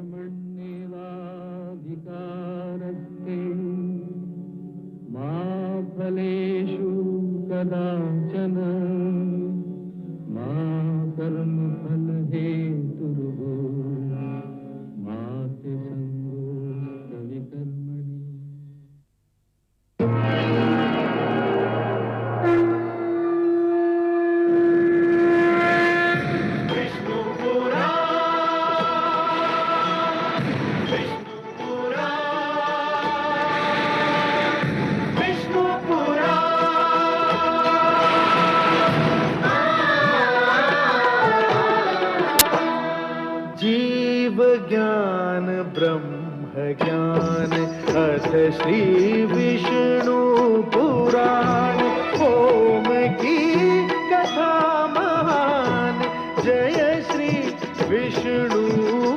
कर्मण्येवाधिकारस्ते मा फलेषु कदाचन मा कर्मफलहेतुर्भूः मा ते सङ्गोऽस्त्वविकर्मणि। ज्ञान ब्रह्म ज्ञान अथ श्री विष्णु पुराण ओम की कथा महान जय श्री विष्णु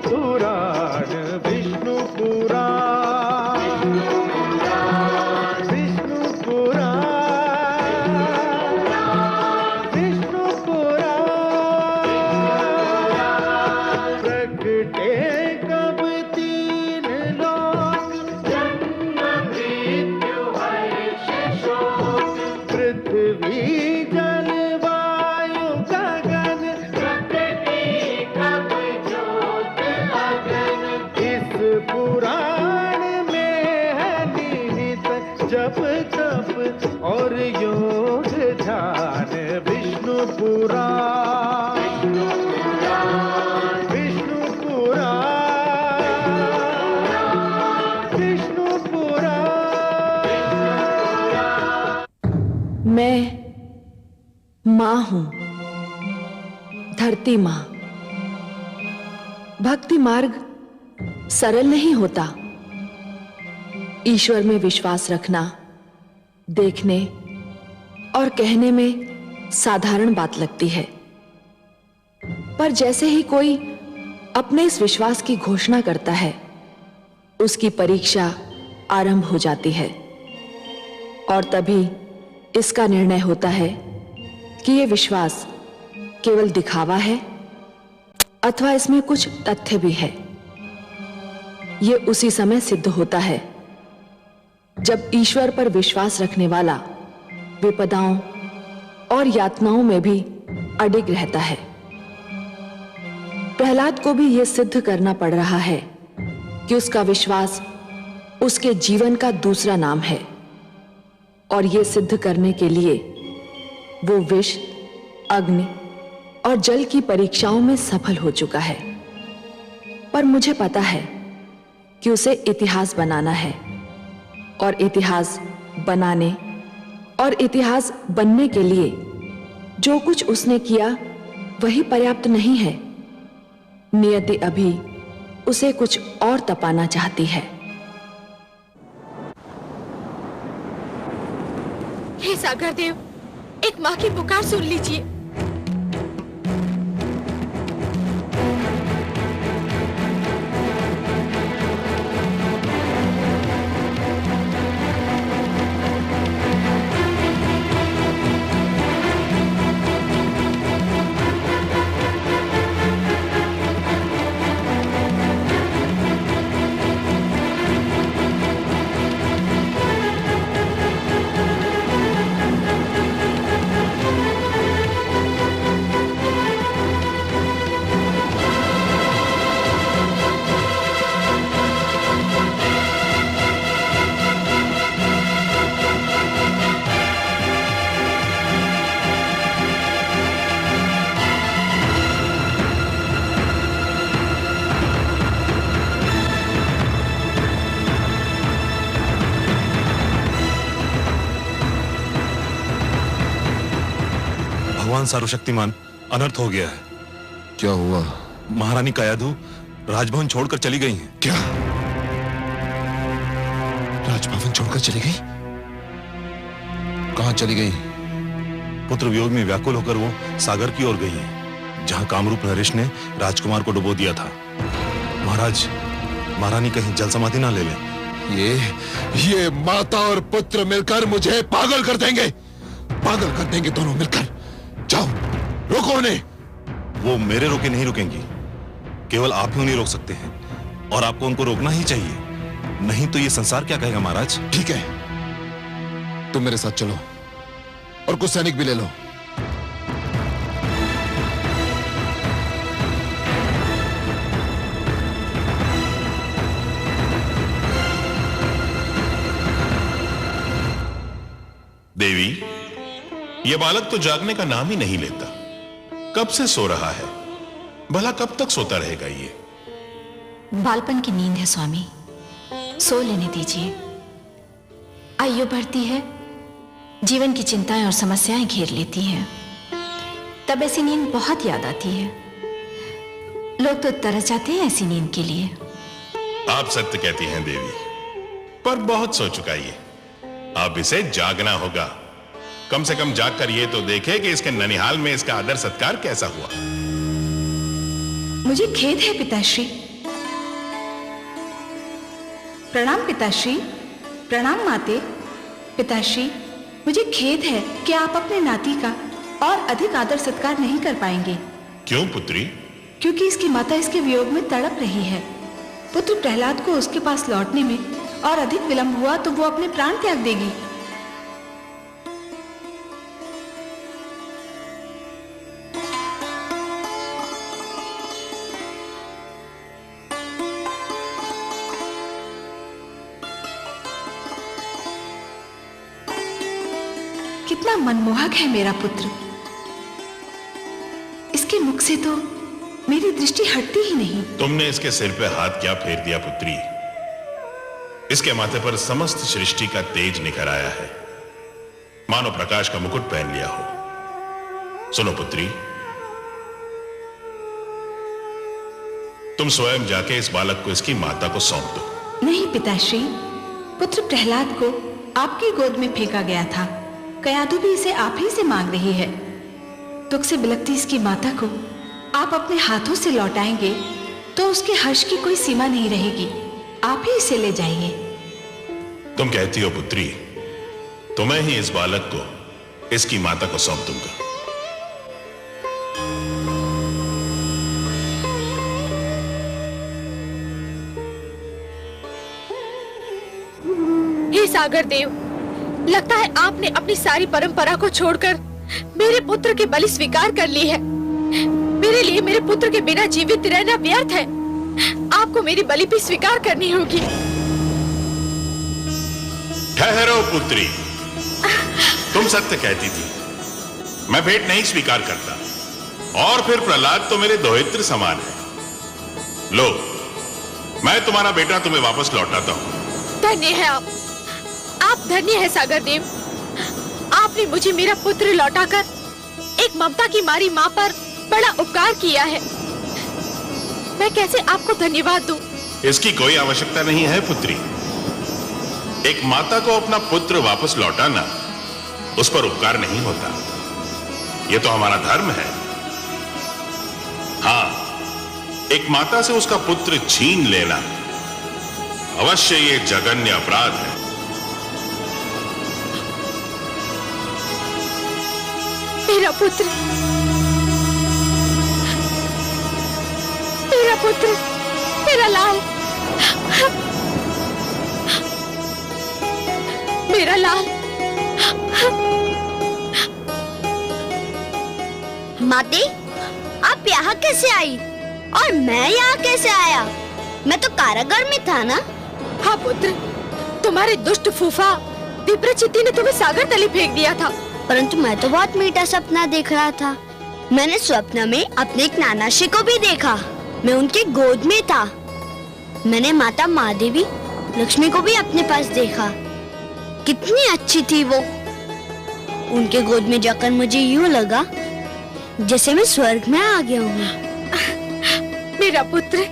पुराण विष्णु पुराण विष्णु पुराण विष्णु पुराण प्रगटे और योग ध्यान विष्णु पुराण विष्णु पुराण विष्णु पुराण। मैं माँ हूँ, धरती माँ। भक्ति मार्ग सरल नहीं होता। ईश्वर में विश्वास रखना देखने और कहने में साधारण बात लगती है, पर जैसे ही कोई अपने इस विश्वास की घोषणा करता है, उसकी परीक्षा आरंभ हो जाती है और तभी इसका निर्णय होता है कि यह विश्वास केवल दिखावा है अथवा इसमें कुछ तथ्य भी है। यह उसी समय सिद्ध होता है जब ईश्वर पर विश्वास रखने वाला विपदाओं और यातनाओं में भी अडिग रहता है। प्रहलाद को भी यह सिद्ध करना पड़ रहा है कि उसका विश्वास उसके जीवन का दूसरा नाम है और यह सिद्ध करने के लिए वो विष, अग्नि और जल की परीक्षाओं में सफल हो चुका है। पर मुझे पता है कि उसे इतिहास बनाना है और इतिहास बनाने और इतिहास बनने के लिए जो कुछ उसने किया वही पर्याप्त नहीं है। नियति अभी उसे कुछ और तपाना चाहती है। हे सागर देव, एक माँ की पुकार सुन लीजिए। भगवान सर्वशक्तिमान, अनर्थ हो गया है। क्या हुआ? महारानी कायाधु राजभवन छोड़कर चली गई हैं। क्या? राजभवन छोड़कर चली गई? कहां चली गई? पुत्र वियोग में व्याकुल होकर वो सागर की ओर गई हैं, जहां कामरूप नरेश ने राजकुमार को डुबो दिया था। महाराज, महारानी कहीं जल समाधि ना ले लें। ये माता और पुत्र मिलकर मुझे पागल कर देंगे, पागल कर देंगे दोनों मिलकर। जाओ, रोको उन्हें। वो मेरे रोके नहीं रुकेंगी, केवल आप ही उन्हें रोक सकते हैं। और आपको उनको रोकना ही चाहिए, नहीं तो ये संसार क्या कहेगा महाराज। ठीक है, तुम मेरे साथ चलो और कुछ सैनिक भी ले लो। देवी, यह बालक तो जागने का नाम ही नहीं लेता। कब से सो रहा है, भला कब तक सोता रहेगा ये? बालपन की नींद है स्वामी, सो लेने दीजिए। आयु बढ़ती है, जीवन की चिंताएं और समस्याएं घेर लेती हैं, तब ऐसी नींद बहुत याद आती है। लोग तो तरस जाते हैं ऐसी नींद के लिए। आप सत्य कहती हैं देवी, पर बहुत सो चुका ये। अब इसे जागना होगा। कम से कम जाग कर ये तो देखे कि इसके ननिहाल में इसका आदर सत्कार कैसा हुआ। मुझे खेद है पिताश्री। प्रणाम पिताश्री, प्रणाम माते। पिताश्री, मुझे खेद है कि आप अपने नाती का और अधिक आदर सत्कार नहीं कर पाएंगे। क्यों पुत्री? क्योंकि इसकी माता इसके वियोग में तड़प रही है। पुत्र प्रहलाद को उसके पास लौटने में और अधिक विलंब हुआ तो वो अपने प्राण त्याग देगी। कितना मनमोहक है मेरा पुत्र। इसके मुख से तो मेरी दृष्टि हटती ही नहीं। तुमने इसके सिर पे हाथ क्या फेर दिया पुत्री? इसके माथे पर समस्त सृष्टि का तेज निखर आया है, मानो प्रकाश का मुकुट पहन लिया हो। सुनो पुत्री, तुम स्वयं जाके इस बालक को इसकी माता को सौंप दो। नहीं पिताश्री, पुत्र प्रहलाद को आपकी गोद में फेंका गया था। कयाधु भी इसे आप ही से मांग रही है। दुख से बिलखती इसकी माता को आप अपने हाथों से लौटाएंगे तो उसके हर्ष की कोई सीमा नहीं रहेगी। आप ही इसे ले जाइए। तुम कहती हो पुत्री, तुम्हें ही इस बालक को इसकी माता को सौंप दूंगा। हे सागर देव, लगता है आपने अपनी सारी परंपरा को छोड़कर मेरे पुत्र की बलि स्वीकार कर ली है। मेरे लिए मेरे पुत्र के बिना जीवित रहना व्यर्थ है। आपको मेरी बलि भी स्वीकार करनी होगी। ठहरो पुत्री, तुम सत्य कहती थी, मैं भेंट नहीं स्वीकार करता। और फिर प्रहलाद तो मेरे दोहित्र समान है। लो, मैं तुम्हारा बेटा तुम्हें वापस लौटाता हूं। धन्य है आप धन्य है सागर देव। आपने मुझे मेरा पुत्र लौटाकर एक ममता की मारी मां पर बड़ा उपकार किया है। मैं कैसे आपको धन्यवाद दूं? इसकी कोई आवश्यकता नहीं है पुत्री। एक माता को अपना पुत्र वापस लौटाना उस पर उपकार नहीं होता, यह तो हमारा धर्म है। हाँ, एक माता से उसका पुत्र छीन लेना अवश्य ये जघन्य अपराध है। मेरा पुत्र, मेरा पुत्र, मेरा लाल, मेरा लाल। माते, आप यहाँ कैसे आई और मैं यहाँ कैसे आया? मैं तो कारागार में था ना। हाँ पुत्र, तुम्हारे दुष्ट फूफा विप्रचित्ति ने तुम्हें सागर तले फेंक दिया था। परंतु मैं तो बहुत मीठा सपना देख रहा था। मैंने स्वप्न में अपने एक नानाश्री को भी देखा। मैं उनके गोद में था। मैंने माता महादेवी लक्ष्मी को भी अपने पास देखा। कितनी अच्छी थी वो। उनके गोद में जाकर मुझे यूं लगा जैसे मैं स्वर्ग में आ गया हूँ। मेरा पुत्र,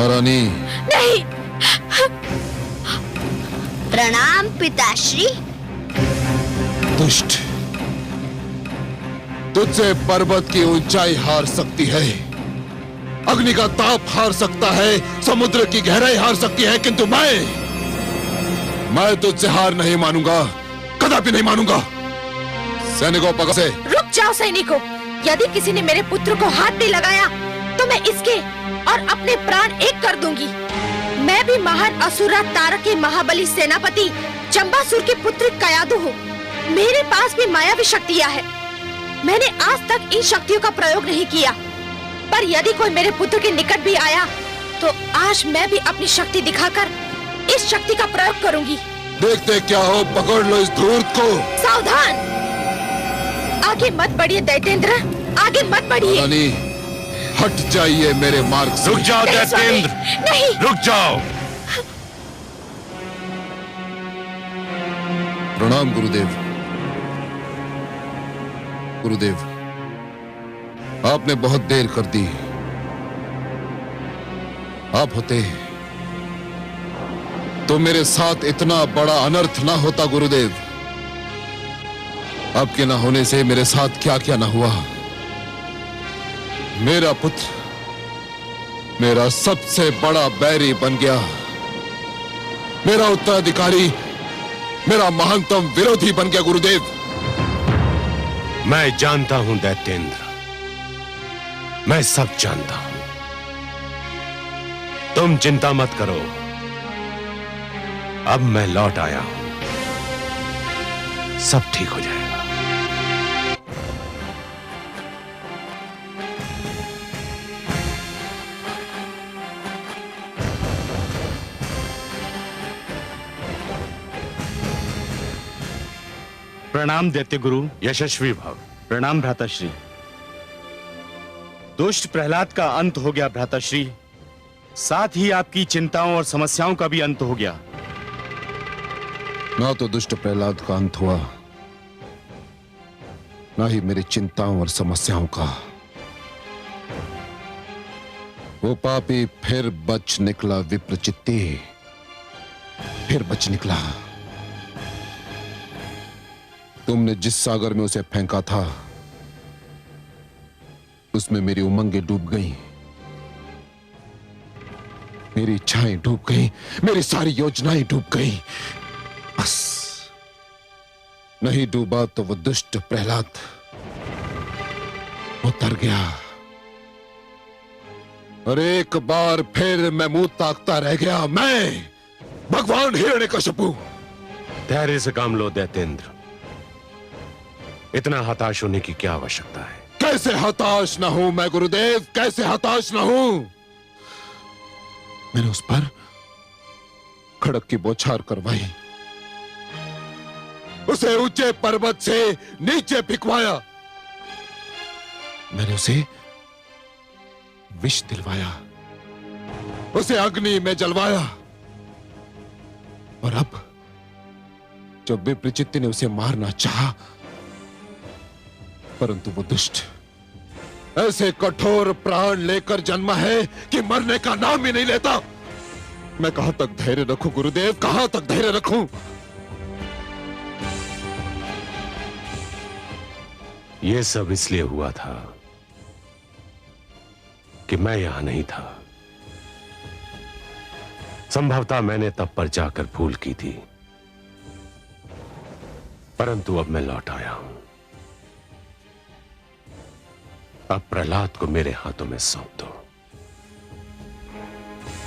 महारानी। नहीं। प्रणाम पिताश्री। दुष्ट, तुझसे पर्वत की ऊंचाई हार सकती है, अग्नि का ताप हार सकता है, समुद्र की गहराई हार सकती है, किंतु मैं तुझसे हार नहीं मानूंगा, कदापि नहीं मानूंगा। सैनिकों पकड़ से। रुक जाओ सैनिकों, यदि किसी ने मेरे पुत्र को हाथ भी लगाया तो मैं इसके और अपने प्राण एक कर दूंगी। मैं भी महान असुरा तारक के महाबली सेनापति चंबासुर के पुत्र कयादु हूँ। मेरे पास भी मायावी शक्तियाँ हैं। मैंने आज तक इन शक्तियों का प्रयोग नहीं किया, पर यदि कोई मेरे पुत्र के निकट भी आया तो आज मैं भी अपनी शक्ति दिखाकर इस शक्ति का प्रयोग करूंगी। देखते क्या हो, पकड़ लो इस धूर्त को। सावधान, आगे मत बढ़िए दैत्येंद्र, आगे मत बढ़िए। रानी, हट जाइए मेरे मार्ग से। रुक जाओ दैत्येंद्र, नहीं, रुक जाओ। प्रणाम गुरुदेव। गुरुदेव, आपने बहुत देर कर दी। आप होते तो मेरे साथ इतना बड़ा अनर्थ ना होता गुरुदेव। आपके ना होने से मेरे साथ क्या क्या ना हुआ। मेरा पुत्र मेरा सबसे बड़ा बैरी बन गया, मेरा उत्तराधिकारी मेरा महानतम विरोधी बन गया गुरुदेव। मैं जानता हूं दैत्येंद्र, मैं सब जानता हूं। तुम चिंता मत करो, अब मैं लौट आया हूं, सब ठीक हो जाएगा। प्रणाम दैत्य गुरु। यशस्वी भव। प्रणाम भ्राताश्री। दुष्ट प्रहलाद का अंत हो गया भ्राताश्री, साथ ही आपकी चिंताओं और समस्याओं का भी अंत हो गया। ना तो दुष्ट प्रहलाद का अंत हुआ, ना ही मेरी चिंताओं और समस्याओं का। वो पापी फिर बच निकला विप्रचित्ती, फिर बच निकला। तुमने जिस सागर में उसे फेंका था उसमें मेरी उमंगें डूब गईं, मेरी इच्छाएं डूब गईं, मेरी सारी योजनाएं डूब गईं। बस नहीं डूबा तो वो दुष्ट प्रहलाद उतर गया और एक बार फिर मैं मुंह ताकता रह गया। मैं भगवान हिरण्यकशिपु। धैर्य से काम लो दैत्येंद्र, इतना हताश होने की क्या आवश्यकता है। कैसे हताश ना हूं मैं गुरुदेव, कैसे हताश ना हूं। मैंने उस पर खड़क की बौछार करवाई, उसे ऊंचे पर्वत से नीचे फिकवाया, मैंने उसे विष दिलवाया, उसे अग्नि में जलवाया, और अब जब विप्रचित्ती ने उसे मारना चाहा, परंतु वो दुष्ट ऐसे कठोर प्राण लेकर जन्मा है कि मरने का नाम ही नहीं लेता। मैं कहां तक धैर्य रखूं गुरुदेव, कहां तक धैर्य रखूं। यह सब इसलिए हुआ था कि मैं यहां नहीं था। संभवतः मैंने तब पर जाकर भूल की थी, परंतु अब मैं लौट आया हूं। अब प्रहलाद को मेरे हाथों में सौंप दो,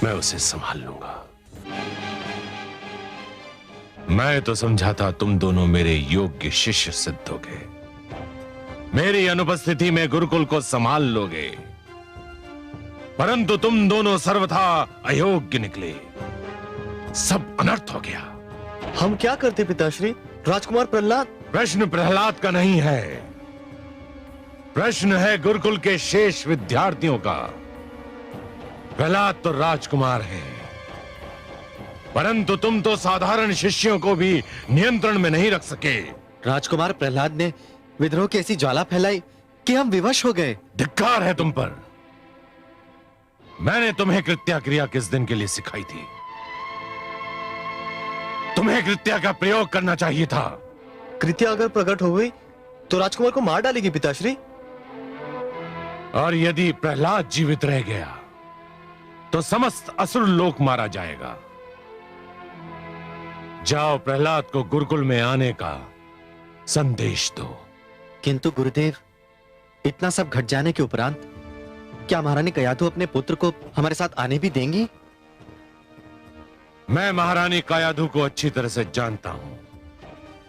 मैं उसे संभाल लूंगा। मैं तो समझा था तुम दोनों मेरे योग्य शिष्य सिद्ध होगे, मेरी अनुपस्थिति में गुरुकुल को संभाल लोगे, परंतु तुम दोनों सर्वथा अयोग्य निकले। सब अनर्थ हो गया। हम क्या करते पिताश्री? राजकुमार प्रहलाद। प्रश्न प्रहलाद का नहीं है, प्रश्न है गुरुकुल के शेष विद्यार्थियों का। प्रहलाद तो राजकुमार है, परंतु तुम तो साधारण शिष्यों को भी नियंत्रण में नहीं रख सके। राजकुमार प्रहलाद ने विद्रोह की ऐसी ज्वाला फैलाई कि हम विवश हो गए। धिक्कार है तुम पर। मैंने तुम्हें कृत्या क्रिया किस दिन के लिए सिखाई थी? तुम्हें कृत्या का प्रयोग करना चाहिए था। कृत्या अगर प्रकट हो गई तो राजकुमार को मार डालेगी पिताश्री। और यदि प्रहलाद जीवित रह गया तो समस्त असुर लोक मारा जाएगा। जाओ प्रहलाद को गुरुकुल में आने का संदेश दो। किंतु गुरुदेव, इतना सब घट जाने के उपरांत क्या महारानी कयाधु अपने पुत्र को हमारे साथ आने भी देंगी? मैं महारानी कयाधु को अच्छी तरह से जानता हूं।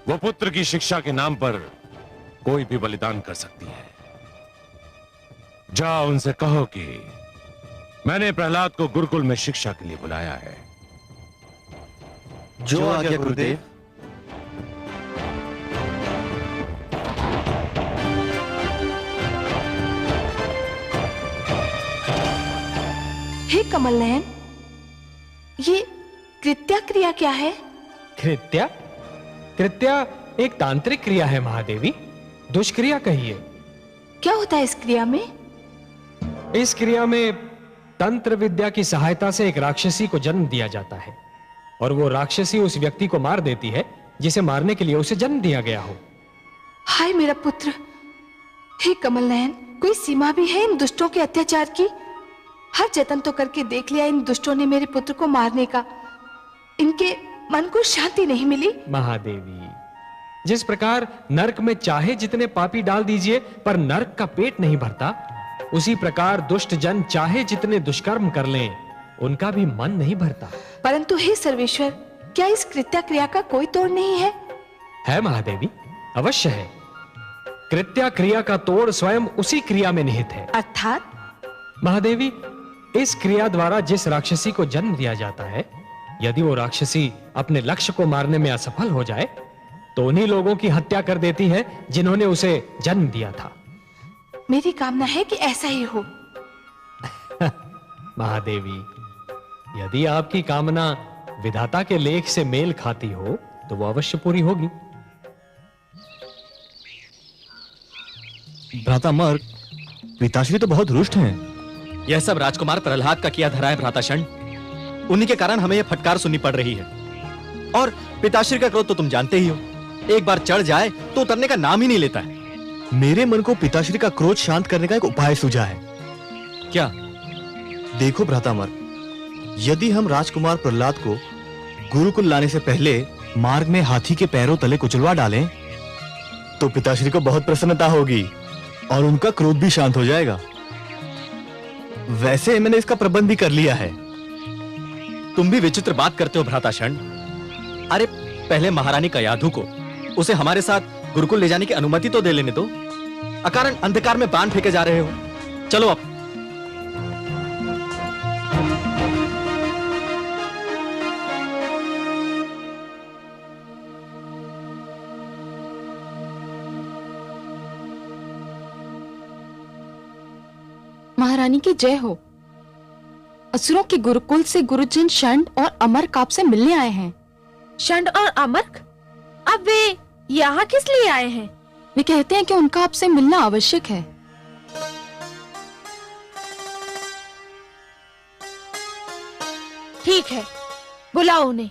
वो पुत्र की शिक्षा के नाम पर कोई भी बलिदान कर सकती है। जाओ उनसे कहो कि मैंने प्रहलाद को गुरुकुल में शिक्षा के लिए बुलाया है। जो आज्ञा गुरुदेव। हे कमल नयन, ये कृत्या क्रिया क्या है? कृत्या? कृत्या एक तांत्रिक क्रिया है महादेवी, दुष्क्रिया कहिए। क्या होता है इस क्रिया में? इस क्रिया में तंत्र विद्या की सहायता से एक राक्षसी को जन्म दिया जाता है और वो राक्षसी उस व्यक्ति को मार देती है जिसे मारने के लिए उसे जन्म दिया गया हो। हाय मेरा पुत्र! हे कमल नयन, कोई सीमा भी है इन दुष्टों के अत्याचार की? हर जतन तो करके देख लिया इन दुष्टों ने मेरे पुत्र को मारने का, इनके मन को शांति नहीं मिली। महादेवी, जिस प्रकार नरक में चाहे जितने पापी डाल दीजिए पर नरक का पेट नहीं भरता, उसी प्रकार दुष्ट जन चाहे जितने दुष्कर्म कर लें, उनका भी मन नहीं भरता। परंतु हे सर्वेश्वर, क्या इस कृत्या क्रिया का कोई तोड़ नहीं है? है महादेवी, अवश्य है। कृत्या क्रिया का तोड़ स्वयं उसी क्रिया में निहित है। अर्थात? महादेवी, इस क्रिया द्वारा जिस राक्षसी को जन्म दिया जाता है, यदि वो राक्षसी अपने लक्ष्य को मारने में असफल हो जाए तो उन्हीं लोगों की हत्या कर देती है जिन्होंने उसे जन्म दिया था। मेरी कामना है कि ऐसा ही हो। महादेवी, यदि आपकी कामना विधाता के लेख से मेल खाती हो तो वो अवश्य पूरी होगी। भ्राता मर्ग, पिताश्री तो बहुत रुष्ट हैं। यह सब राजकुमार प्रहलाद का किया धरा है भ्राताशण। उन्हीं के कारण हमें यह फटकार सुननी पड़ रही है। और पिताश्री का क्रोध तो तुम जानते ही हो, एक बार चढ़ जाए तो उतरने का नाम ही नहीं लेता है। मेरे मन को पिताश्री का क्रोध शांत करने का एक उपाय सूझा है। क्या? देखो भ्रातामर, यदि हम राजकुमार प्रहलाद को गुरुकुल लाने से पहले मार्ग में हाथी के पैरों तले कुचलवा डालें, तो पिताश्री को बहुत प्रसन्नता होगी और उनका क्रोध भी शांत हो जाएगा। वैसे मैंने इसका प्रबंध भी कर लिया है। तुम भी विचित्र बात करते हो भ्राताशण। अरे पहले महारानी कयाधु को उसे हमारे साथ गुरुकुल ले जाने की अनुमति तो दे लेने दो। अकारण अंधकार में बाण फेंके जा रहे हो। चलो अब। महारानी की जय हो। असुरों के गुरुकुल से गुरुजन षंड और अमर्क आपसे मिलने आए हैं। षंड और अमर्क? अब वे यहाँ किस लिए आए हैं? वे कहते हैं कि उनका आपसे मिलना आवश्यक है। ठीक है, बुलाओ उन्हें।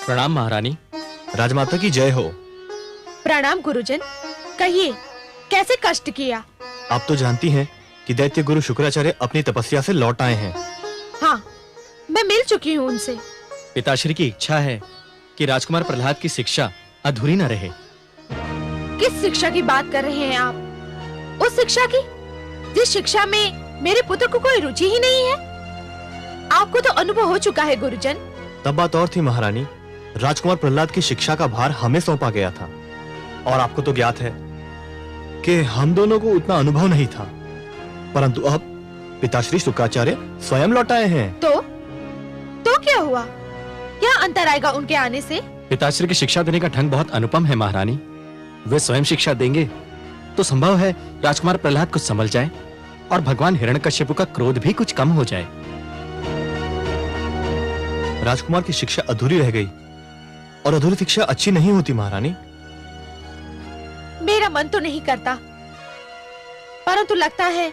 प्रणाम महारानी। राजमाता की जय हो। प्रणाम गुरुजन। कहिए, कैसे कष्ट किया? आप तो जानती हैं कि दैत्य गुरु शुक्राचार्य अपनी तपस्या से लौट आए हैं। हाँ, मैं मिल चुकी हूँ उनसे। पिताश्री की इच्छा है कि राजकुमार प्रहलाद की शिक्षा अधूरी न रहे। किस शिक्षा की बात कर रहे हैं आप? उस शिक्षा की जिस शिक्षा में मेरे पुत्र को कोई रुचि ही नहीं है। आपको तो अनुभव हो चुका है गुरुजन। तब बात और थी महारानी। राजकुमार प्रहलाद की शिक्षा का भार हमें सौंपा गया था। और आपको तो ज्ञात है कि हम दोनों को उतना अनुभव नहीं था, परंतु अब पिताश्री शुक्राचार्य स्वयं लौट आए हैं। तो क्या हुआ? क्या अंतर आएगा उनके आने से? पिताश्री की शिक्षा देने का ढंग बहुत अनुपम है महारानी। वे स्वयं शिक्षा देंगे तो संभव है राजकुमार प्रहलाद कुछ संभल जाए और भगवान हिरण्यकश्यप का क्रोध भी कुछ कम हो जाए। राजकुमार की शिक्षा अधूरी रह गई और अधूरी शिक्षा अच्छी नहीं होती महारानी। मेरा मन तो नहीं करता, परंतु लगता है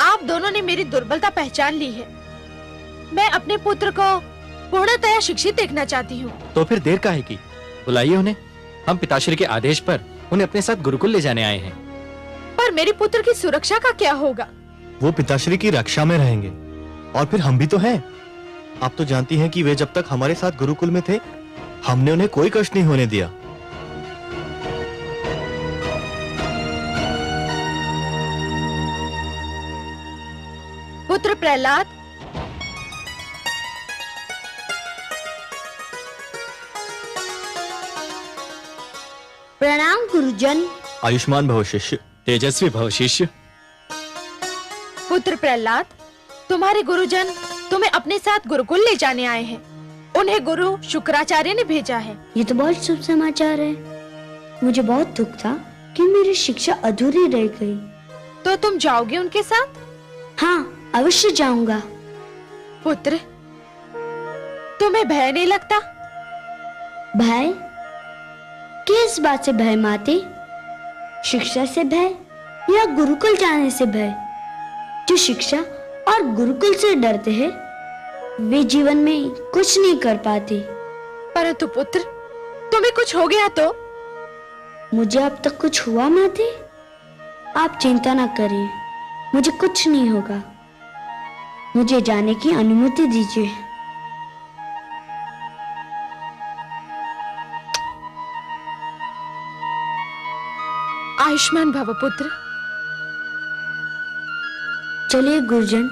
आप दोनों ने मेरी दुर्बलता पहचान ली है। मैं अपने पुत्र को पूर्णतया शिक्षित देखना चाहती हूँ। तो फिर देर काहे की? बुलाइए उन्हें। हम पिताश्री के आदेश पर उन्हें अपने साथ गुरुकुल ले जाने आए हैं। पर मेरे पुत्र की सुरक्षा का क्या होगा? वो पिताश्री की रक्षा में रहेंगे और फिर हम भी तो हैं। आप तो जानती हैं कि वे जब तक हमारे साथ गुरुकुल में थे हमने उन्हें कोई कष्ट नहीं होने दिया। पुत्र प्रहलाद, प्रणाम गुरुजन। आयुष्मान भव शिष्य, तेजस्वी भव शिष्य। पुत्र प्रहलाद, तुम्हारे गुरुजन तुम्हें अपने साथ गुरुकुल ले जाने आए हैं। उन्हें गुरु शुक्राचार्य ने भेजा है। ये तो बहुत शुभ समाचार है। मुझे बहुत दुख था कि मेरी शिक्षा अधूरी रह गई। तो तुम जाओगे उनके साथ? हाँ, अवश्य जाऊंगा। पुत्र, तुम्हें भय नहीं लगता? भय? किस बात से भय माते? शिक्षा से भय या गुरुकुल जाने से भय? जो शिक्षा और गुरुकुल से डरते हैं वे जीवन में कुछ नहीं कर पाते। परंतु पुत्र, तुम्हें कुछ हो गया तो? मुझे अब तक कुछ हुआ माते? आप चिंता ना करें, मुझे कुछ नहीं होगा। मुझे जाने की अनुमति दीजिए। आयुष्मान भव पुत्र। चलिए गुरुजन,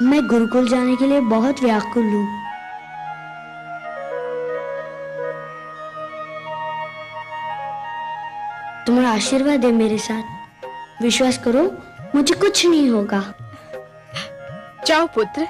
मैं गुरुकुल जाने के लिए बहुत व्याकुल हूँ। तुम्हारा आशीर्वाद है मेरे साथ। विश्वास करो, मुझे कुछ नहीं होगा। जाओ पुत्र।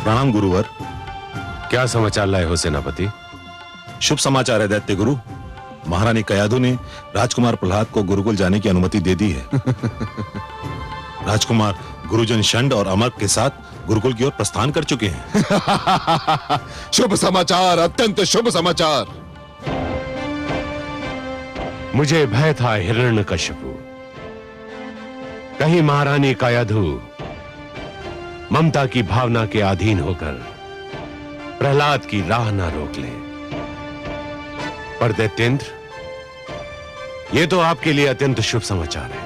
प्रणाम गुरुवर। क्या समाचार लाए हो सेनापति? शुभ समाचार है दैत्य गुरु। महारानी कयाधु ने राजकुमार प्रहलाद को गुरुकुल जाने की अनुमति दे दी है। राजकुमार गुरुजन षंड और अमर के साथ गुरुकुल की ओर प्रस्थान कर चुके हैं। शुभ समाचार, अत्यंत शुभ समाचार। मुझे भय था हिरण्यकश्यपु, कहीं महारानी कयाधु ममता की भावना के अधीन होकर प्रहलाद की राह ना रोक ले। पर दैत्येंद्र, यह तो आपके लिए अत्यंत शुभ समाचार है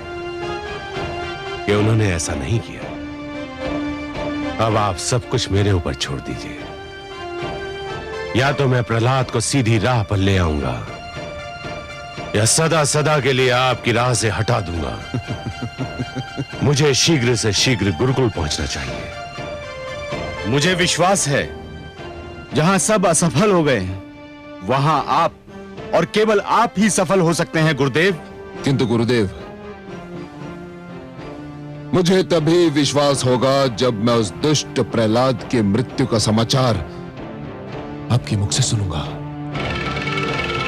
कि उन्होंने ऐसा नहीं किया। अब आप सब कुछ मेरे ऊपर छोड़ दीजिए। या तो मैं प्रहलाद को सीधी राह पर ले आऊंगा या सदा सदा के लिए आपकी राह से हटा दूंगा। मुझे शीघ्र से शीघ्र गुरुकुल पहुंचना चाहिए। मुझे विश्वास है जहां सब असफल हो गए वहां आप और केवल आप ही सफल हो सकते हैं गुरुदेव। किंतु गुरुदेव, मुझे तभी विश्वास होगा जब मैं उस दुष्ट प्रहलाद के मृत्यु का समाचार आपके मुख से सुनूंगा।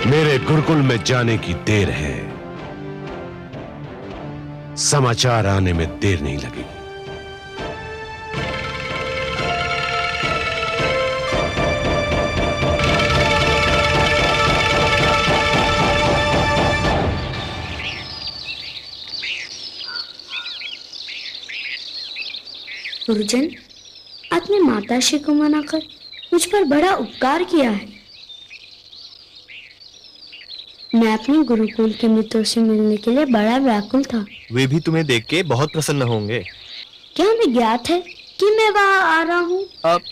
मेरे गुरुकुल में जाने की देर है, समाचार आने में देर नहीं लगेगी। गुरुजन, आपने माताश्री को मनाकर मुझ पर बड़ा उपकार किया है। मैं अपने गुरुकुल के मित्रों से मिलने के लिए बड़ा व्याकुल था। वे भी तुम्हें देख के बहुत प्रसन्न होंगे। क्या हमें ज्ञात है कि मैं वहाँ आ रहा हूँ?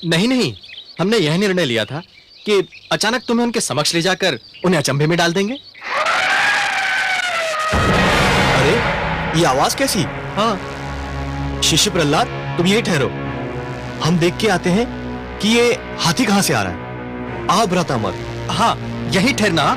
नहीं नहीं, हमने यह निर्णय लिया था कि अचानक तुम्हें उनके समक्ष ले जाकर उन्हें अचंभे में डाल देंगे। अरे ये आवाज कैसी? हाँ। शिष्य प्रहलाद, तुम यही ठहरो, हम देख के आते हैं कि ये हाथी कहाँ से आ रहा है। आओ भ्रातामर। हाँ, यही ठहरना।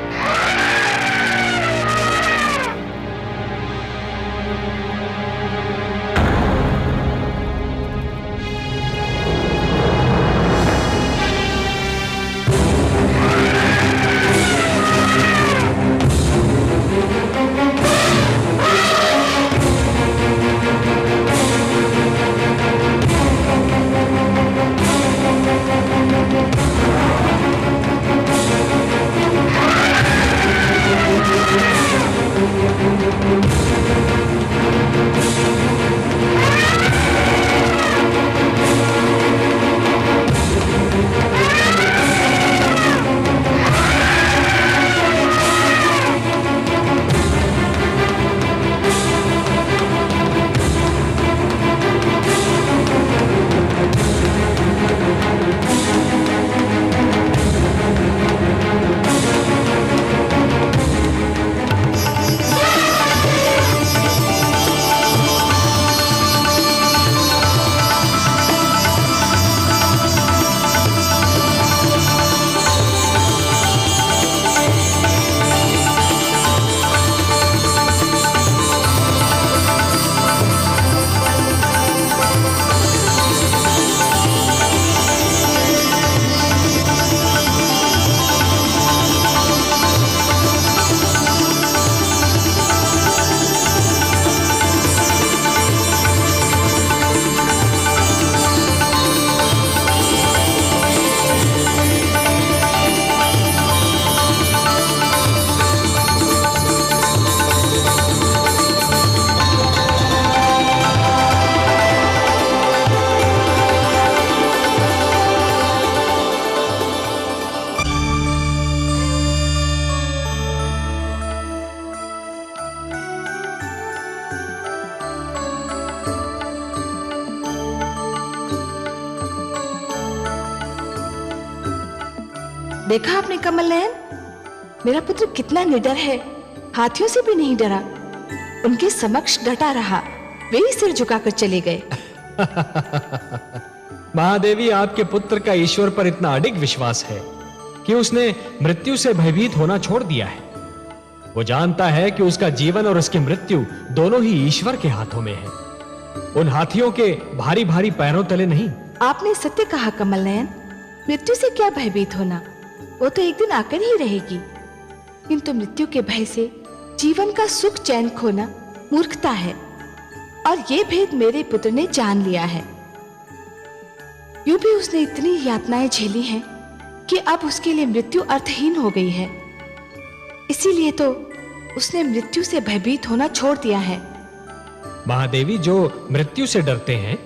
देखा आपने कमल नयन, मेरा पुत्र कितना निडर है, हाथियों से भी नहीं डरा, उनके समक्ष डटा रहा, वे ही सिर झुकाकर चले गए। महादेवी, आपके पुत्र का ईश्वर पर इतना अडिग विश्वास है कि उसने मृत्यु से भयभीत होना छोड़ दिया है। वो जानता है कि उसका जीवन और उसकी मृत्यु दोनों ही ईश्वर के हाथों में है, उन हाथियों के भारी भारी पैरों तले नहीं। आपने सत्य कहा कमल नयन, मृत्यु से क्या भयभीत होना, वो तो एक दिन आकर ही रहेगी, किंतु मृत्यु के भय से जीवन का सुख चैन खोना मूर्खता है, और ये भेद मेरे पुत्र ने जान लिया है। यूं भी उसने इतनी यातनाएं झेली हैं कि अब उसके लिए मृत्यु अर्थहीन हो गई है, इसीलिए तो उसने मृत्यु से भयभीत होना छोड़ दिया है। महादेवी, जो मृत्यु से डरते हैं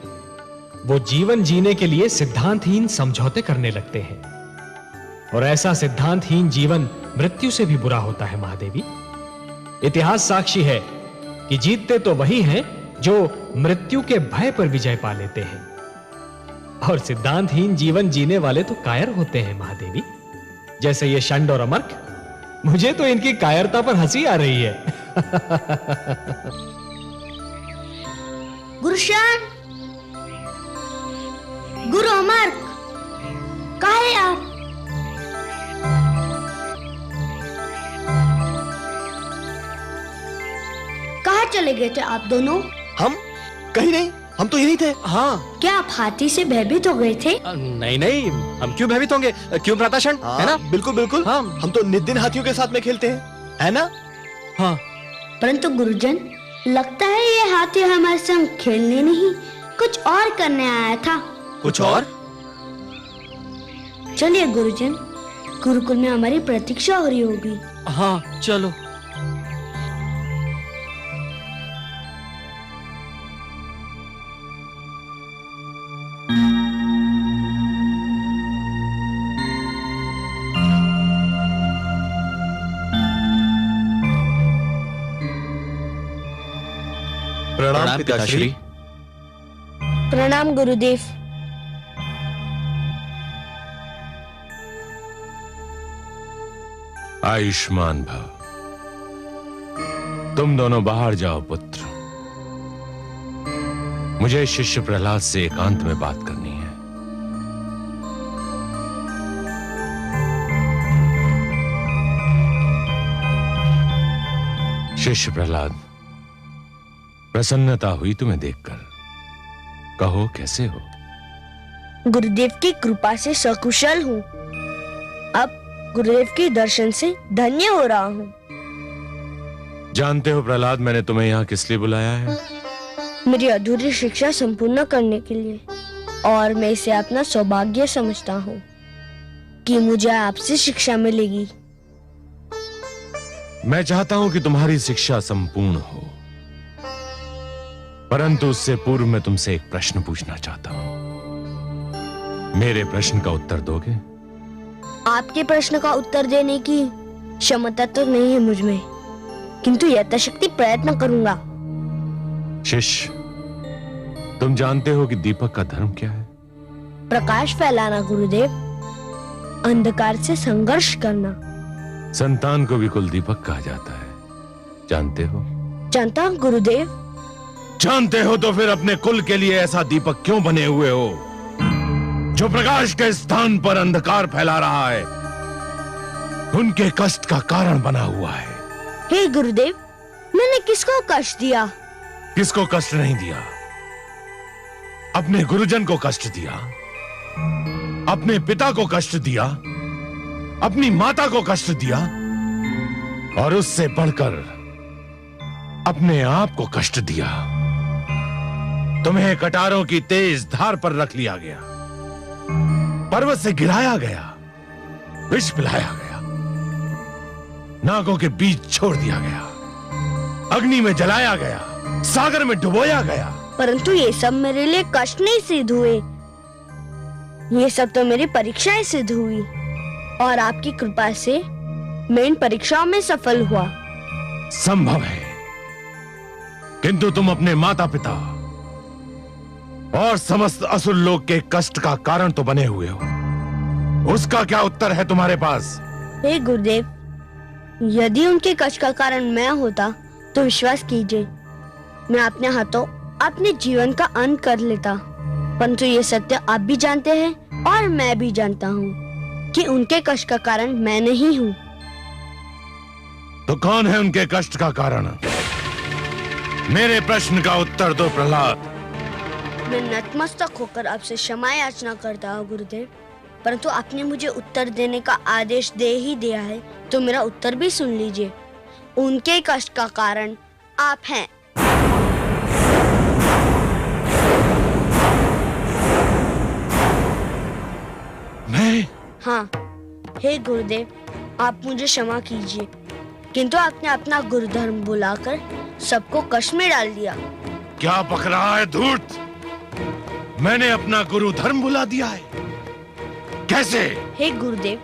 वो जीवन जीने के लिए सिद्धांतहीन समझौते करने लगते हैं, और ऐसा सिद्धांतहीन जीवन मृत्यु से भी बुरा होता है। महादेवी, इतिहास साक्षी है कि जीतते तो वही हैं जो मृत्यु के भय पर विजय पा लेते हैं, और सिद्धांतहीन जीवन जीने वाले तो कायर होते हैं। महादेवी, जैसे ये षंड और अमर्क, मुझे तो इनकी कायरता पर हंसी आ रही है। गुरुशान, गुरु अमर्क, कहाँ है आप? कहाँ चले गए थे आप दोनों? हम कहीं नहीं, हम तो यही थे। हाँ। क्या आप हाथी से भयभीत हो गए थे? नहीं नहीं, हम क्यों भयभीत होंगे? क्यों भ्राताशण? है ना? बिल्कुल बिल्कुल। हाँ। हम तो नित दिन हाथियों के साथ में खेलते हैं, है ना? हाँ। परंतु गुरुजन, लगता है ये हाथी हमारे संग खेलने नहीं, कुछ और करने आया था। कुछ और? चलिए गुरुजन, गुरुकुल में हमारी प्रतीक्षा हो रही होगी। हाँ, चलो। प्रणाम पिताश्री। प्रणाम गुरुदेव। आयुष्मान भव। तुम दोनों बाहर जाओ पुत्र। मुझे शिष्य प्रहलाद से एकांत में बात करनी है। शिष्य प्रहलाद, प्रसन्नता हुई तुम्हें देखकर। कहो कैसे हो? गुरुदेव की कृपा से सकुशल हूँ। अब गुरुदेव के दर्शन से धन्य हो रहा हूँ। जानते हो प्रहलाद, मैंने तुम्हें यहाँ किस लिए बुलाया है? मेरी अधूरी शिक्षा संपूर्ण करने के लिए, और मैं इसे अपना सौभाग्य समझता हूँ कि मुझे आपसे शिक्षा मिलेगी। मैं चाहता हूं कि तुम्हारी शिक्षा संपूर्ण हो, परंतु उससे पूर्व मैं तुमसे एक प्रश्न पूछना चाहता हूं। मेरे प्रश्न का उत्तर दोगे? आपके प्रश्न का उत्तर देने की क्षमता तो नहीं है मुझ में, किंतु यथाशक्ति प्रयत्न करूंगा। शिष्य, तुम जानते हो कि दीपक का धर्म क्या है? प्रकाश फैलाना गुरुदेव, अंधकार से संघर्ष करना। संतान को भी कुल दीपक कहा जाता है, जानते हो? जानता हूं गुरुदेव। जानते हो तो फिर अपने कुल के लिए ऐसा दीपक क्यों बने हुए हो जो प्रकाश के स्थान पर अंधकार फैला रहा है, उनके कष्ट का कारण बना हुआ है। हे गुरुदेव, मैंने किसको कष्ट दिया? किसको कष्ट नहीं दिया? अपने गुरुजन को कष्ट दिया, अपने पिता को कष्ट दिया, अपनी माता को कष्ट दिया, और उससे बढ़कर अपने आप को कष्ट दिया। तुम्हें कटारों की तेज धार पर रख लिया गया, पर्वत से गिराया गया, विष पिलाया गया, नागों के बीच छोड़ दिया गया, अग्नि में जलाया गया, सागर में डुबोया गया। परंतु ये सब मेरे लिए कष्ट नहीं सिद्ध हुए। ये सब तो मेरी परीक्षाएं सिद्ध हुई, और आपकी कृपा से मैं इन परीक्षाओं में सफल हुआ। संभव है, किंतु तुम अपने माता पिता और समस्त असुर लोक के कष्ट का कारण तो बने हुए हो। उसका क्या उत्तर है तुम्हारे पास? हे गुरुदेव, यदि उनके कष्ट का कारण मैं होता तो विश्वास कीजिए, मैं अपने हाथों अपने जीवन का अंत कर लेता। परंतु ये सत्य आप भी जानते हैं और मैं भी जानता हूँ कि उनके कष्ट का कारण मैं नहीं हूँ। तो कौन है उनके कष्ट का कारण? मेरे प्रश्न का उत्तर दो प्रहलाद। मैं नतमस्तक होकर आपसे क्षमा याचना करता हूँ गुरुदेव, परंतु आपने मुझे उत्तर देने का आदेश दे ही दिया है, तो मेरा उत्तर भी सुन लीजिए। उनके कष्ट का कारण आप हैं। मैं? हाँ, हे गुरुदेव, आप मुझे क्षमा कीजिए, किंतु आपने अपना गुरुधर्म बुलाकर सबको कष्ट में डाल दिया। क्या बक रहा है धूर्त? मैंने अपना गुरु धर्म बुला दिया है? कैसे? हे गुरुदेव,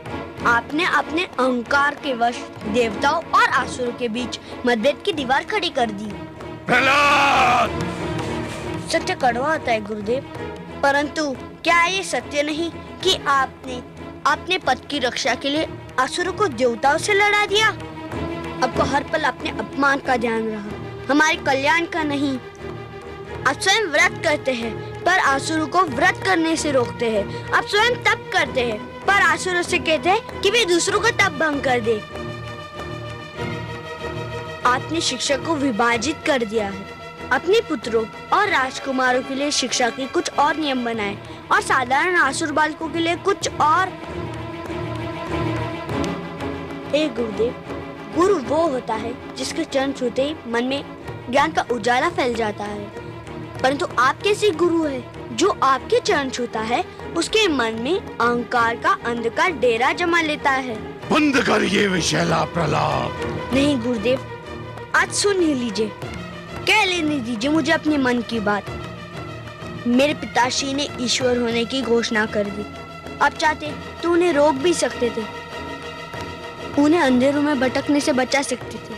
आपने अपने अहंकार के वश देवताओं और असुरों के बीच मतभेद की दीवार खड़ी कर दी। प्रहलाद! सत्य कड़वा होता है गुरुदेव, परंतु क्या ये सत्य नहीं कि आपने अपने पद की रक्षा के लिए असुरों को देवताओं से लड़ा दिया? आपको हर पल अपने अपमान का ध्यान रहा, हमारे कल्याण का नहीं। आप स्वयं व्रत करते हैं पर असुरों को व्रत करने से रोकते हैं। आप स्वयं तप करते हैं पर असुरों से कहते हैं कि वे दूसरों को तप भंग कर दे। आपने शिक्षा को विभाजित कर दिया है। अपने पुत्रों और राजकुमारों के लिए शिक्षा के कुछ और नियम बनाए और साधारण असुर बालकों के लिए कुछ और। हे गुरुदेव, गुरु वो होता है जिसके चरण छूते ही मन में ज्ञान का उजाला फैल जाता है, परंतु आप कैसे गुरु है जो आपके चरण छूता है उसके मन में अहंकार का अंधकार डेरा जमा लेता है। बंद कर ये विषैला प्रलाप। नहीं गुरुदेव, आज सुन ही लीजिए, कह लेने दीजिए मुझे अपने मन की बात। मेरे पिताश्री ने ईश्वर होने की घोषणा कर दी। अब चाहते तो उन्हें रोक भी सकते थे, उन्हें अंधेरों में भटकने से बचा सकते थे,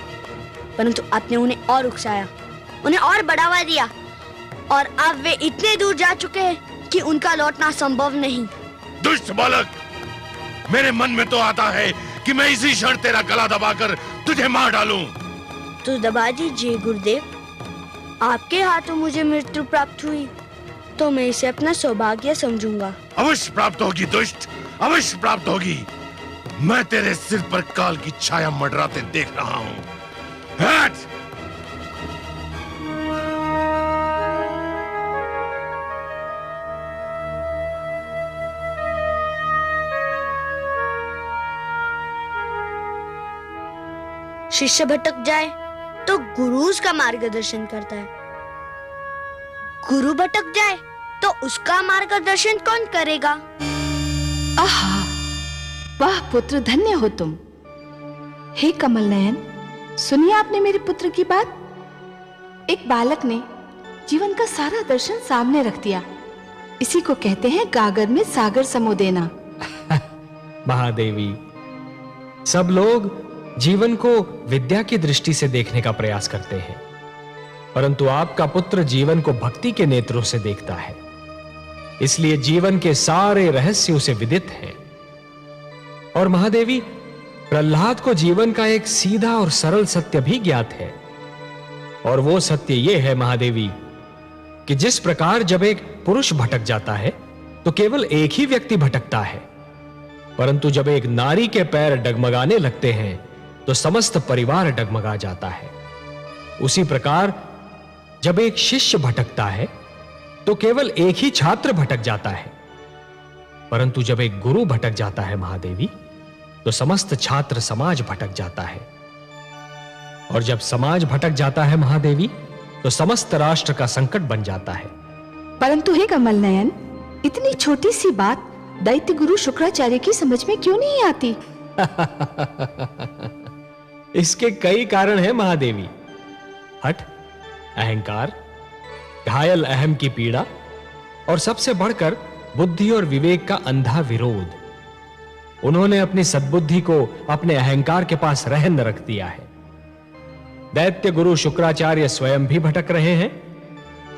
परंतु आपने उन्हें और उकसाया, उन्हें और बढ़ावा दिया और अब वे इतने दूर जा चुके हैं कि उनका लौटना संभव नहीं। दुष्ट बालक, मेरे मन में तो आता है कि मैं इसी क्षण तेरा गला दबाकर तुझे मार डालूं। तो दबा दीजिए गुरुदेव। आपके हाथों मुझे मृत्यु प्राप्त हुई तो मैं इसे अपना सौभाग्य समझूंगा। अवश्य प्राप्त होगी दुष्ट, अवश्य प्राप्त होगी। मैं तेरे सिर पर काल की छाया मंडराते देख रहा हूं। हट! शिष्य भटक जाए तो गुरु उसका मार्गदर्शन करता है, गुरु भटक जाए तो उसका मार्गदर्शन कौन करेगा? आहा, वाह पुत्र, धन्य हो तुम। हे कमल नयन, सुनिए आपने मेरे पुत्र की बात। एक बालक ने जीवन का सारा दर्शन सामने रख दिया। इसी को कहते हैं गागर में सागर समो देना। महादेवी, सब लोग जीवन को विद्या की दृष्टि से देखने का प्रयास करते हैं, परंतु आपका पुत्र जीवन को भक्ति के नेत्रों से देखता है, इसलिए जीवन के सारे रहस्य उसे विदित हैं। और महादेवी, प्रहलाद को जीवन का एक सीधा और सरल सत्य भी ज्ञात है, और वो सत्य ये है महादेवी कि जिस प्रकार जब एक पुरुष भटक जाता है तो केवल एक ही व्यक्ति भटकता है, परंतु जब एक नारी के पैर डगमगाने लगते हैं तो समस्त परिवार डगमगा जाता है। उसी प्रकार जब एक शिष्य भटकता है तो केवल एक ही छात्र भटक जाता है, परंतु जब एक गुरु भटक जाता है महादेवी तो समस्त छात्र समाज भटक जाता है, और जब समाज भटक जाता है महादेवी तो समस्त राष्ट्र का संकट बन जाता है। परंतु हे कमल नयन, इतनी छोटी सी बात दैत्य गुरु शुक्राचार्य की समझ में क्यों नहीं आती? इसके कई कारण हैं महादेवी। हठ, अहंकार, घायल अहम की पीड़ा, और सबसे बढ़कर बुद्धि और विवेक का अंधा विरोध। उन्होंने अपनी सद्बुद्धि को अपने अहंकार के पास रहन रख दिया है। दैत्य गुरु शुक्राचार्य स्वयं भी भटक रहे हैं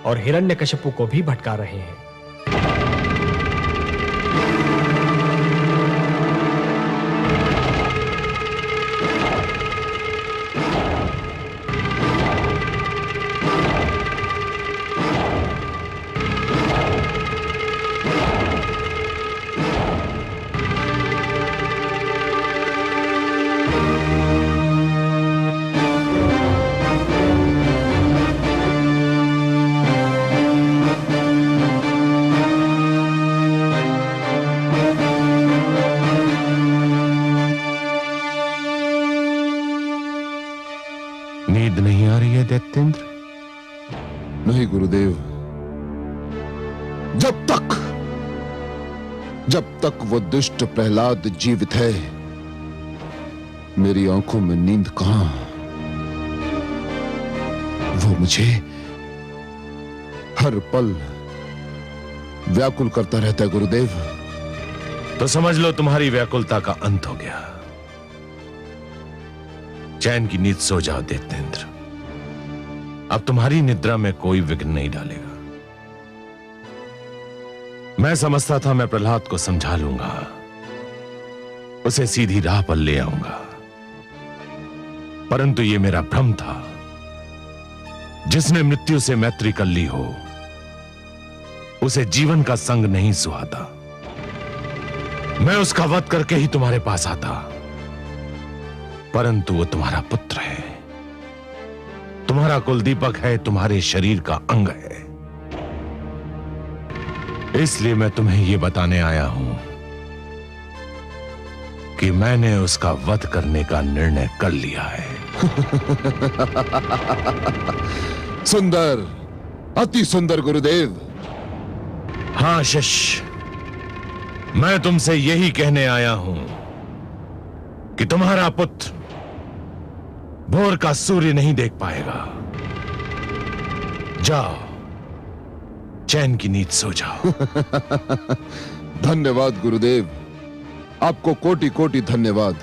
और हिरण्यकशिपु को भी भटका रहे हैं। नींद नहीं आ रही है दैत्येंद्र? नहीं गुरुदेव, जब तक वो दुष्ट प्रहलाद जीवित है मेरी आंखों में नींद कहां। वो मुझे हर पल व्याकुल करता रहता है गुरुदेव। तो समझ लो तुम्हारी व्याकुलता का अंत हो गया। चैन की नींद सो जाओ दैत्येंद्र। अब तुम्हारी निद्रा में कोई विघ्न नहीं डालेगा। मैं समझता था मैं प्रहलाद को समझा लूंगा, उसे सीधी राह पर ले आऊंगा, परंतु यह मेरा भ्रम था। जिसने मृत्यु से मैत्री कर ली हो उसे जीवन का संग नहीं सुहाता। मैं उसका वध करके ही तुम्हारे पास आता, परंतु वो तुम्हारा पुत्र है, तुम्हारा कुलदीपक है, तुम्हारे शरीर का अंग है। इसलिए मैं तुम्हें यह बताने आया हूं कि मैंने उसका वध करने का निर्णय कर लिया है। सुंदर, अति सुंदर गुरुदेव। हां शिष्य, मैं तुमसे यही कहने आया हूं कि तुम्हारा पुत्र भोर का सूर्य नहीं देख पाएगा। जाओ, चैन की नींद सो जाओ। धन्यवाद गुरुदेव, आपको कोटि कोटि धन्यवाद।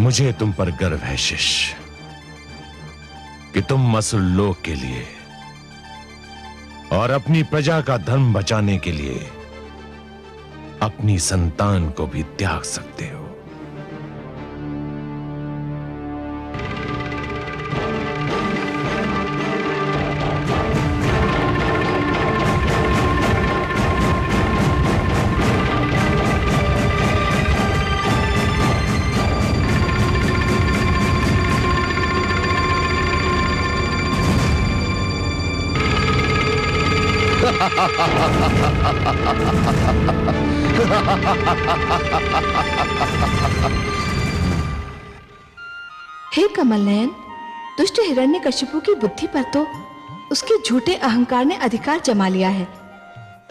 मुझे तुम पर गर्व है शिष्य। कि तुम असुर लोक के लिए और अपनी प्रजा का धर्म बचाने के लिए अपनी संतान को भी त्याग सकते हो। हे कमल नयन, दुष्ट हिरण्यकशिपु की बुद्धि पर तो उसके झूठे अहंकार ने अधिकार जमा लिया है।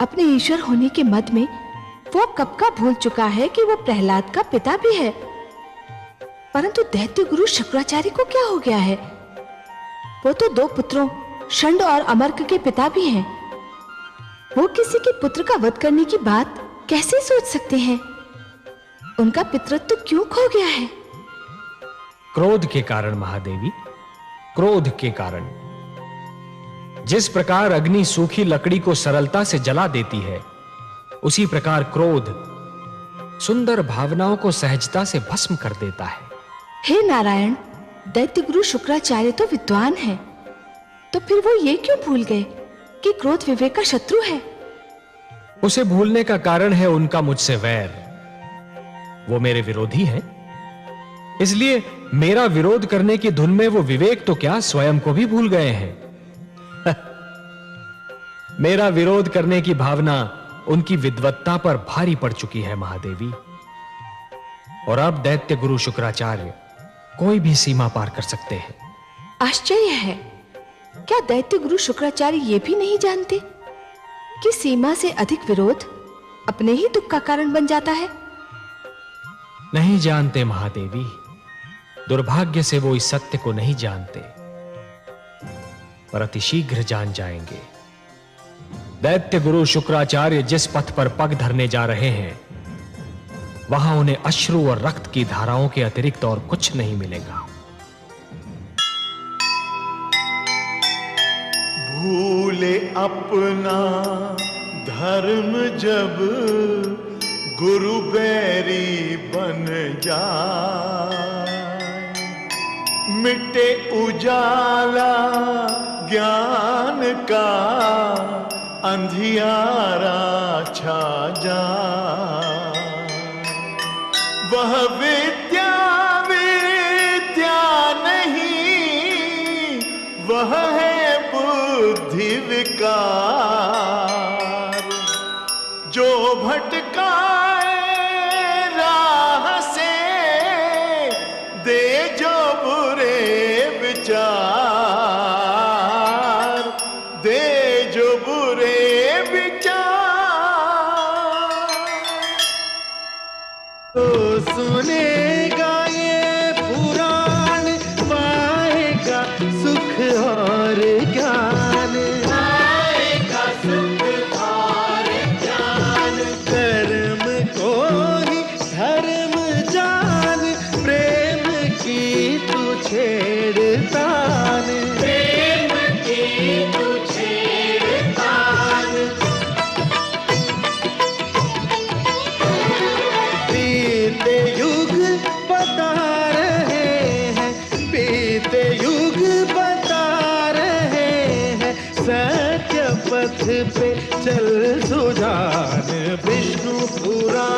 अपने ईश्वर होने के मद में वो कब का भूल चुका है कि वो प्रहलाद का पिता भी है। परंतु दैत्य गुरु शुक्राचार्य को क्या हो गया है? वो तो दो पुत्रों षंड और अमर्क के पिता भी हैं। वो किसी के पुत्र का वध करने की बात कैसे सोच सकते हैं? उनका पितृत्व क्यों खो गया है? क्रोध के कारण महादेवी, क्रोध के कारण। जिस प्रकार अग्नि सूखी लकड़ी को सरलता से जला देती है, उसी प्रकार क्रोध सुंदर भावनाओं को सहजता से भस्म कर देता है। हे नारायण, दैत्य गुरु शुक्राचार्य तो विद्वान हैं, तो फिर वो ये क्यों भूल गए कि क्रोध विवेक का शत्रु है? उसे भूलने का कारण है उनका मुझसे वैर। वो मेरे विरोधी हैं, इसलिए मेरा विरोध करने की धुन में वो विवेक तो क्या स्वयं को भी भूल गए हैं। मेरा विरोध करने की भावना उनकी विद्वत्ता पर भारी पड़ चुकी है महादेवी। और अब दैत्य गुरु शुक्राचार्य कोई भी सीमा पार कर सकते हैं। आश्चर्य है, क्या दैत्य गुरु शुक्राचार्य ये भी नहीं जानते कि सीमा से अधिक विरोध अपने ही दुख का कारण बन जाता है? नहीं जानते महादेवी, दुर्भाग्य से वो इस सत्य को नहीं जानते, पर अतिशीघ्र जान जाएंगे। दैत्य गुरु शुक्राचार्य जिस पथ पर पग धरने जा रहे हैं, वहां उन्हें अश्रु और रक्त की धाराओं के अतिरिक्त और कुछ नहीं मिलेगा। भूले अपना धर्म जब गुरु बैरी बन जाए, मिटे उजाला ज्ञान का अंधियारा छा जाए। वह विद्या विद्या नहीं, वह है बुद्धि विकार, जो भटकाए राह से दे जो बुरे विचार, दे जो बुरे विचार। तो सुनेगा ये पुराण, पाएगा सुख और ज्ञान, पाएगा सुख और ज्ञान। कर्म को ही धर्म जान, प्रेम की तू छेड़तान, प्रेम की तू छेड़तान। बीते युग बता रहे हैं, बीते युग बता रहे हैं, सत्य पथ पे चल सुजान विष्णु पुराण।